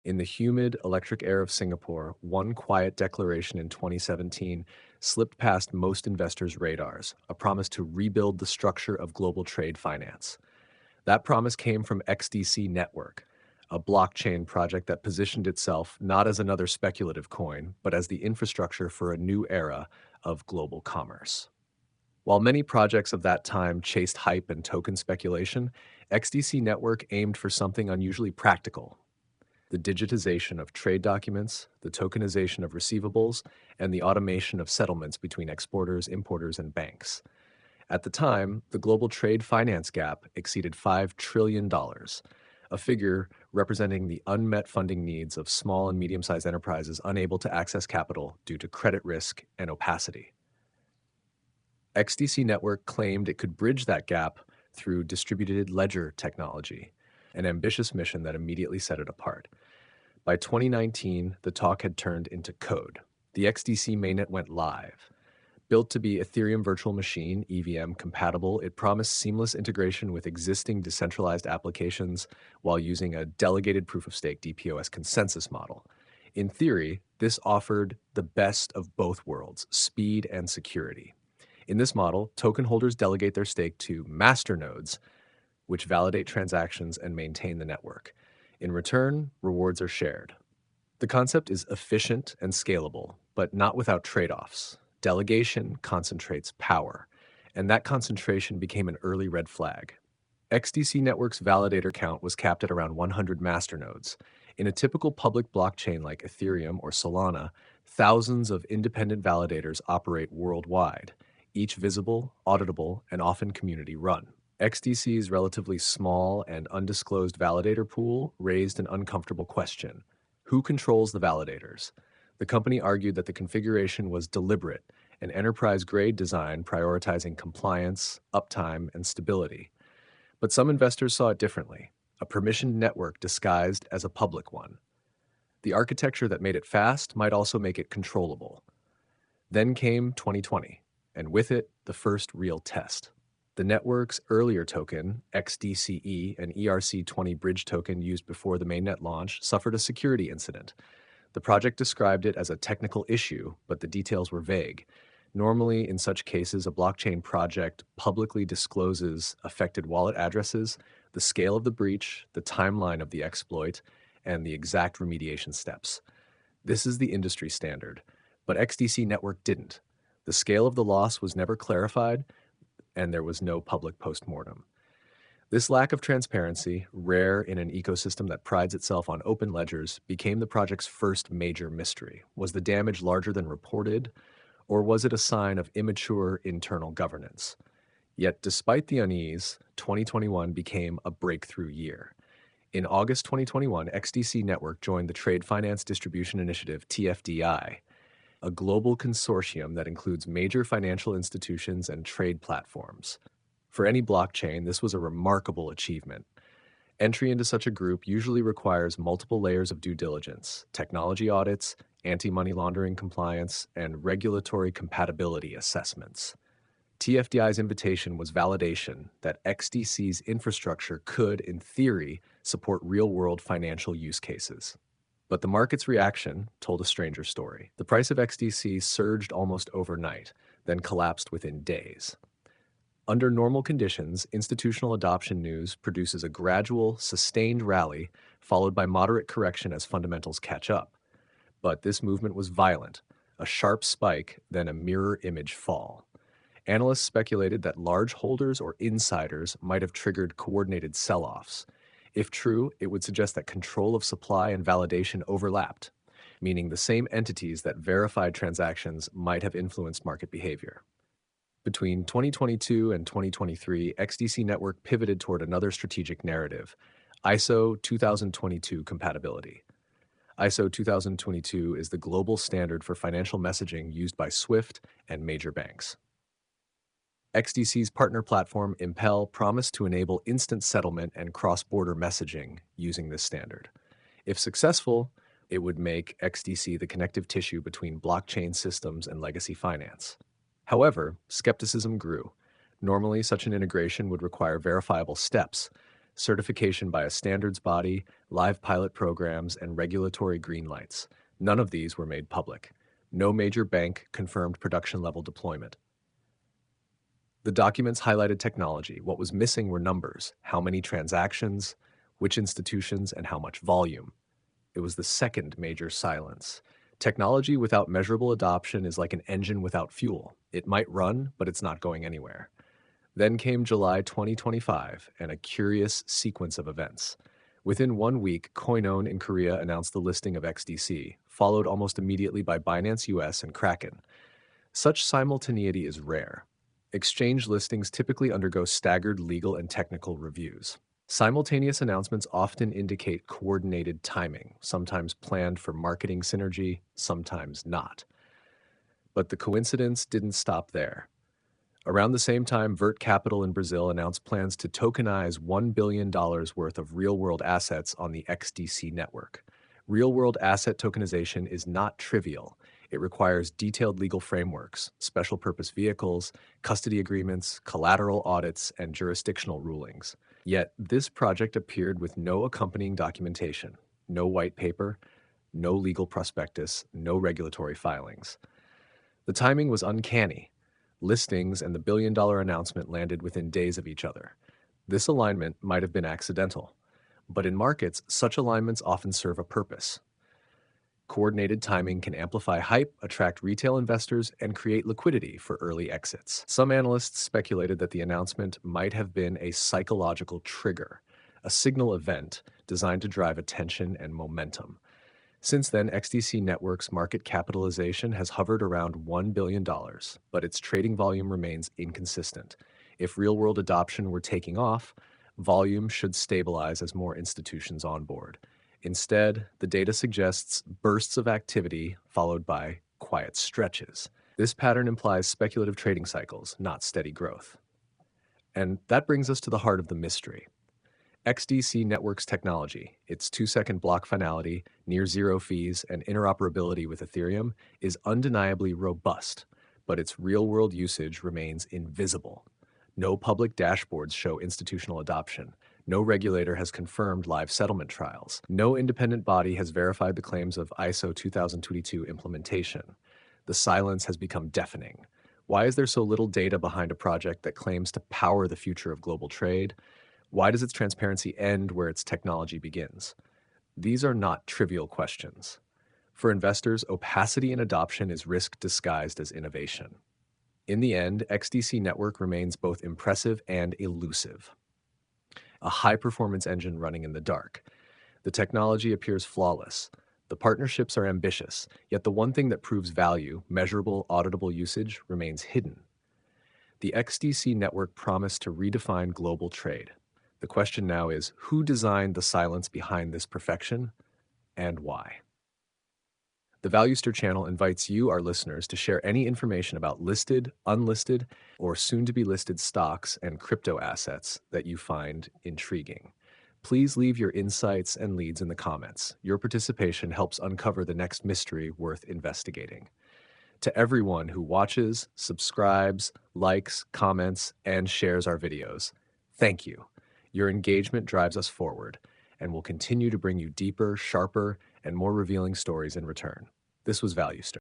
In the humid, electric air of Singapore, one quiet declaration in 2017 slipped past most investors' radars, a promise to rebuild the structure of global trade finance. That promise came from XDC Network, a blockchain project that positioned itself not as another speculative coin, but as the infrastructure for a new era of global commerce. While many projects of that time chased hype and token speculation, XDC Network aimed for something unusually practical: the digitization of trade documents, the tokenization of receivables, and the automation of settlements between exporters, importers, and banks. At the time, the global trade finance gap exceeded $5 trillion, a figure representing the unmet funding needs of small and medium-sized enterprises unable to access capital due to credit risk and opacity. XDC Network claimed it could bridge that gap through distributed ledger technology, an ambitious mission that immediately set it apart. By 2019, the talk had turned into code. The XDC mainnet went live. Built to be Ethereum Virtual Machine, EVM compatible, it promised seamless integration with existing decentralized applications while using a delegated proof-of-stake DPoS consensus model. In theory, this offered the best of both worlds, speed and security. In this model, token holders delegate their stake to masternodes, which validate transactions and maintain the network. In return, rewards are shared. The concept is efficient and scalable, but not without trade-offs. Delegation concentrates power, and that concentration became an early red flag. XDC Network's validator count was capped at around 100 masternodes. In a typical public blockchain like Ethereum or Solana, thousands of independent validators operate worldwide, each visible, auditable, and often community-run. XDC's relatively small and undisclosed validator pool raised an uncomfortable question: who controls the validators? The company argued that the configuration was deliberate, an enterprise-grade design prioritizing compliance, uptime, and stability. But some investors saw it differently: a permissioned network disguised as a public one. The architecture that made it fast might also make it controllable. Then came 2020, and with it, the first real test. The network's earlier token, XDCE, an ERC20 bridge token used before the mainnet launch, suffered a security incident. The project described it as a technical issue, but the details were vague. Normally, in such cases, a blockchain project publicly discloses affected wallet addresses, the scale of the breach, the timeline of the exploit, and the exact remediation steps. This is the industry standard, but XDC Network didn't. The scale of the loss was never clarified, and there was no public postmortem. This lack of transparency, rare in an ecosystem that prides itself on open ledgers, became the project's first major mystery. Was the damage larger than reported, or was it a sign of immature internal governance? Yet, despite the unease, 2021 became a breakthrough year. In August 2021, XDC Network joined the Trade Finance Distribution Initiative, TFDI, a global consortium that includes major financial institutions and trade platforms. For any blockchain, this was a remarkable achievement. Entry into such a group usually requires multiple layers of due diligence: technology audits, anti-money laundering compliance, and regulatory compatibility assessments. TFDI's invitation was validation that XDC's infrastructure could, in theory, support real-world financial use cases. But the market's reaction told a stranger story. The price of XDC surged almost overnight, then collapsed within days. Under normal conditions, institutional adoption news produces a gradual, sustained rally, followed by moderate correction as fundamentals catch up. But this movement was violent: a sharp spike, then a mirror image fall. Analysts speculated that large holders or insiders might have triggered coordinated sell-offs. If true, it would suggest that control of supply and validation overlapped, meaning the same entities that verified transactions might have influenced market behavior. Between 2022 and 2023, XDC Network pivoted toward another strategic narrative: ISO 2022 compatibility. ISO 2022 is the global standard for financial messaging used by SWIFT and major banks. XDC's partner platform, Impel, promised to enable instant settlement and cross-border messaging using this standard. If successful, it would make XDC the connective tissue between blockchain systems and legacy finance. However, skepticism grew. Normally, such an integration would require verifiable steps, certification by a standards body, live pilot programs, and regulatory green lights. None of these were made public. No major bank confirmed production level deployment. The documents highlighted technology. What was missing were numbers: how many transactions, which institutions, and how much volume. It was the second major silence. Technology without measurable adoption is like an engine without fuel. It might run, but it's not going anywhere. Then came July 2025 and a curious sequence of events. Within 1 week, Koinon in Korea announced the listing of XDC, followed almost immediately by Binance US and Kraken. Such simultaneity is rare. Exchange listings typically undergo staggered legal and technical reviews. Simultaneous announcements often indicate coordinated timing, sometimes planned for marketing synergy, sometimes not. But the coincidence didn't stop there. Around the same time, Vert Capital in Brazil announced plans to tokenize $1 billion worth of real-world assets on the XDC network. Real-world asset tokenization is not trivial. It requires detailed legal frameworks, special purpose vehicles, custody agreements, collateral audits, and jurisdictional rulings. Yet, this project appeared with no accompanying documentation, no white paper, no legal prospectus, no regulatory filings. The timing was uncanny. Listings and the billion-dollar announcement landed within days of each other. This alignment might have been accidental, but in markets, such alignments often serve a purpose. Coordinated timing can amplify hype, attract retail investors, and create liquidity for early exits. Some analysts speculated that the announcement might have been a psychological trigger, a signal event designed to drive attention and momentum. Since then, XDC Network's market capitalization has hovered around $1 billion, but its trading volume remains inconsistent. If real-world adoption were taking off, volume should stabilize as more institutions onboard. Instead, the data suggests bursts of activity followed by quiet stretches. This pattern implies speculative trading cycles, not steady growth. And that brings us to the heart of the mystery. XDC Network's technology, its 2-second block finality, near zero fees, and interoperability with Ethereum is undeniably robust, but its real-world usage remains invisible. No public dashboards show institutional adoption. No regulator has confirmed live settlement trials. No independent body has verified the claims of ISO 2022 implementation. The silence has become deafening. Why is there so little data behind a project that claims to power the future of global trade? Why does its transparency end where its technology begins? These are not trivial questions. For investors, opacity in adoption is risk disguised as innovation. In the end, XDC Network remains both impressive and elusive. A high-performance engine running in the dark. The technology appears flawless. The partnerships are ambitious, yet the one thing that proves value, measurable, auditable usage, remains hidden. The XDC Network promised to redefine global trade. The question now is, who designed the silence behind this perfection, and why? The Valuester channel invites you, our listeners, to share any information about listed, unlisted, or soon-to-be listed stocks and crypto assets that you find intriguing. Please leave your insights and leads in the comments. Your participation helps uncover the next mystery worth investigating. To everyone who watches, subscribes, likes, comments, and shares our videos, thank you. Your engagement drives us forward, and will continue to bring you deeper, sharper, and more revealing stories in return. This was Valuester.